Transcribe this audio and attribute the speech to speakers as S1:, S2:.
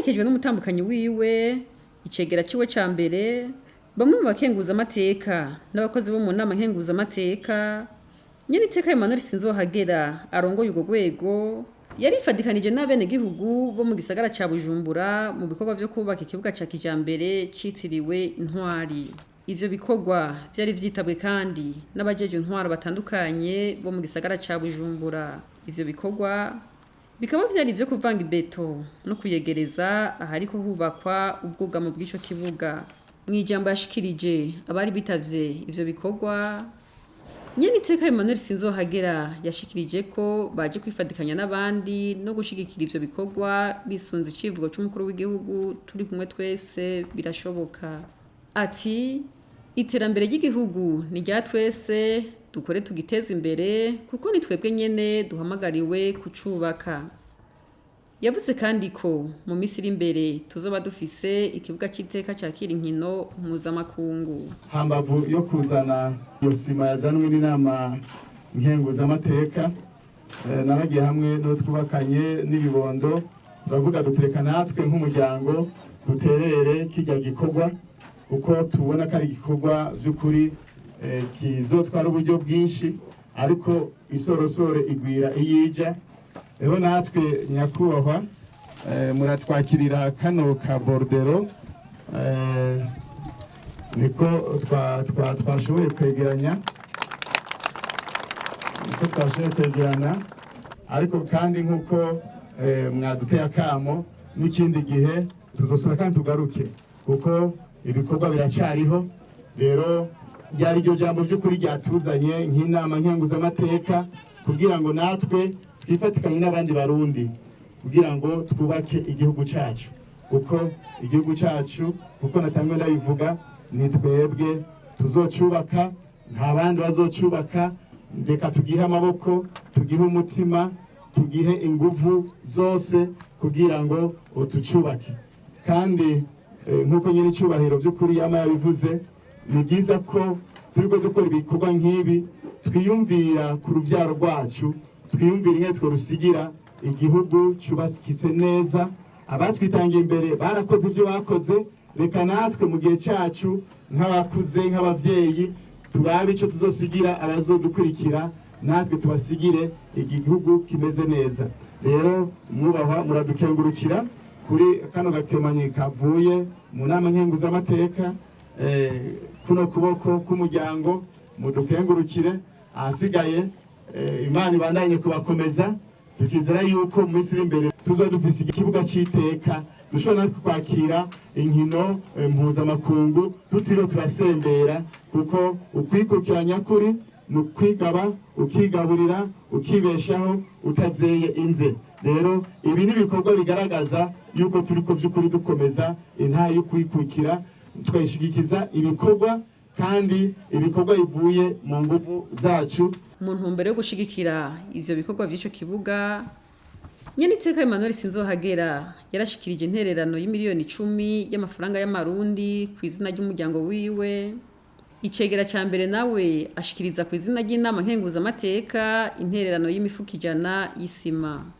S1: aherekejwe n'umutambukanyi wiwe icegera ciwe ca mbere bamwe mu bakenguzamateka n'abakozi bo mu Nama Nkenguzamateka Nyeniteka Emmanuel SINZOHAGERA arongoye urwo rwego yarifadikanije n'abenegihugu bo mu gisagara ca Bujumbura mu bikorwa vyo kubaka ikibuga ca kijambere citiriwe INTWARI. Ivyo bikorwa vyari vyitabwe kandi n'abajeje intwaro batandukanye bo mu gisagara ca Bujumbura. Ivyo bikorwa bikaba vyari ivyo kuvanga ibeto no kuyegereza ahariko hubakwa ubwugamo bw'ico kibuga. Mw'ijambo yashikirije abari bitavye ivyo bikorwa, Nyeniteka Emmanuel SINZOHAGERA yashikirije ko baje kwifadikanya n'abandi no gushigikira ivyo bikorwa bisunze icivugo c'umukuru w'igihugu turi kumwe twese birashoboka. Ati iterambere ry'igihugu ni rya twese dukore tugiteza imbere kuko ni twebwe nyene duhamagariwe kucubaka. Yavuze kandi ko mu minsi iri imbere tuzoba dufise ikibuga c'iteka cakira inkino mpuzamakungu.
S2: Hambavu yo kuzana iyo sima yazanwe n'Inama Nkenguzamateka naragiye hamwe no twubakanye n'ibibondo turavuga dutereka natwe nk'umuryango duterere kijya gikorwa uko tubona ko ari igikorwa vy'ukuri kizotwara uburyo bwinshi ariko isorosore igwira iyija. Rero natwe nyakubahwa muratwakirira kano ka bordero niko twashoboye kwegeranya ariko kandi nkuko mwaduteye akamo n'ikindi gihe tuzosura kandi tugaruke kuko ibikorwa biracariho. Rero ryari iryo jambo by'ukuri ryatuzanye nk'Inama Nkenguzamateka kugira ngo natwe twifatikanye n'abandi barundi kugira ngo twubake igihugu cacu kuko igihugu cacu kuko natamwe ndabivuga ni twebwe tuzocubaka nta bandi bazocubaka. Ndeka tugihe amaboko tugihe umutima tugihe inguvu zose kugira ngo utucubake kandi nkuko nyine cyubahiro by'ukuri yama yabivuze ni byiza ko turiko dukora ibikorwa nk'ibi twiyumvira ku rubyaro rwacu twiyumvira inke tworusigira igihugu cyubakitse neza. Abatwitangiye imbere barakoze ivyo bakoze, reka natwe mu gihe cyacu nk'abakuze nk'abavyeyi turabe ico tuzosigira abazodukurikira natwe tubasigire igihugu kimeze neza. Rero mwubahwa muradukengurukira kuri kano gakemanyi kavuye mu Nama Nkenguzamateka kuno kuboko k'umuryango mudukengurukire. Ahasigaye Imana ibandanye kubakomeza tukizera yuko mu minsi iri imbere tuzodufise ikibuga c'iteka dushobora kwakira inkino mpuzamakungu tutiriwe turasembera kuko ukwikukiranya kuri nukwigaba ukigaburira ukibeshaho utazeye inze. Rero ibi ni ibikorwa bigaragaza yuko turiko by'ukuri dukomeza intaye yo kwikukira twashigikiza ibikorwa kandi ibikorwa bivuye mu nguvu zacu.
S1: Mu ntumbero yo gushigikira ivyo bikorwa vy'ico kibuga, Nyeniteka Emmanuel SINZOHAGERA yarashikirije intererano y'imiliyoni 10 y'amafaranga y'amarundi kw'izina ry'umuryango wiwe. Icegera ca mbere nawe ashikiriza kw'izina ry'Inama Nkenguzamateka intererano y'imifuko 100 y'isima.